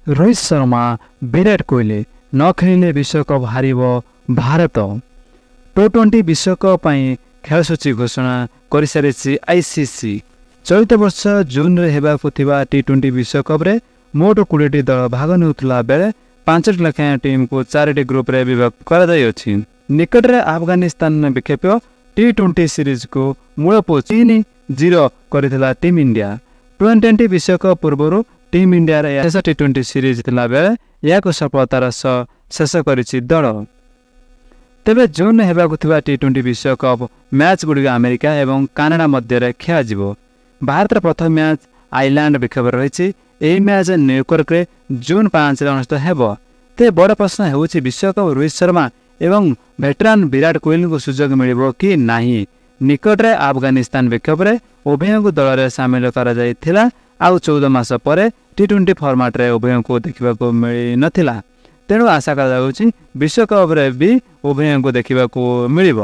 ରୋହିତ ଶର୍ମା ବିରାଟ କୋହଲି ନ ଖେଳିଲେ ବିଶ୍ୱକପ୍ ହାରିବ ଭାରତ। T20 ବିଶ୍ୱକପ୍ ପାଇଁ ଖେଳସୂଚୀ ଘୋଷଣା କରିସାରିଛି ICC। ଚଳିତ ବର୍ଷ ଜୁନରେ ହେବାକୁ ଥିବା T20 ବିଶ୍ୱକପ୍ରେ ମୋଟ 20ଟି ଦଳ ଭାଗ ନେଉଥିଲା ବେଳେ 5ଟି ଲେଖାଏଁ ଟିମ୍କୁ 4ଟି ଗ୍ରୁପରେ ବିଭକ୍ତ କରାଯାଇଅଛି। ନିକଟରେ ଆଫଗାନିସ୍ତାନ ବିପକ୍ଷ T20 ସିରିଜକୁ ମୂଳପୋଛ 3-0 କରିଥିଲା ଟିମ୍ ଇଣ୍ଡିଆ। T20 ବିଶ୍ୱକପ୍ ପୂର୍ବରୁ ଟିମ୍ ଇଣ୍ଡିଆର ଶେଷ T20 ସିରିଜ ଥିଲାବେଳେ ଏହାକୁ ସଫଳତାର ସହ ଶେଷ କରିଛି ଦଳ। ତେବେ ଜୁନରେ ହେବାକୁ ଥିବା T20 ବିଶ୍ୱକପ୍ ମ୍ୟାଚ୍ଗୁଡ଼ିକ ଆମେରିକା ଏବଂ କାନାଡ଼ା ମଧ୍ୟରେ ଖେଳାଯିବ। ଭାରତର ପ୍ରଥମ ମ୍ୟାଚ୍ ଆଇର୍ଲାଣ୍ଡ ବିପକ୍ଷରେ ରହିଛି। ଏହି ମ୍ୟାଚ୍ ନ୍ୟୁୟର୍କରେ ଜୁନ୍ 5ରେ ଅନୁଷ୍ଠିତ ହେବ। ତେବେ ବଡ଼ ପ୍ରଶ୍ନ ହେଉଛି ବିଶ୍ୱକପ୍ ରୋହିତ ଶର୍ମା ଏବଂ ଭେଟରାନ୍ ବିରାଟ କୋହଲିଙ୍କୁ ସୁଯୋଗ ମିଳିବ କି ନାହିଁ। ନିକଟରେ ଆଫଗାନିସ୍ତାନ ବିପକ୍ଷରେ ଉଭୟଙ୍କୁ ଦଳରେ ସାମିଲ କରାଯାଇଥିଲା। ଆଉ 14 ମାସ ପରେ T20 ଫର୍ମାଟରେ ଉଭୟଙ୍କୁ ଦେଖିବାକୁ ମିଳିନଥିଲା। ତେଣୁ ଆଶା କରାଯାଉଛି ବିଶ୍ୱକପରେ ବି ଉଭୟଙ୍କୁ ଦେଖିବାକୁ ମିଳିବ।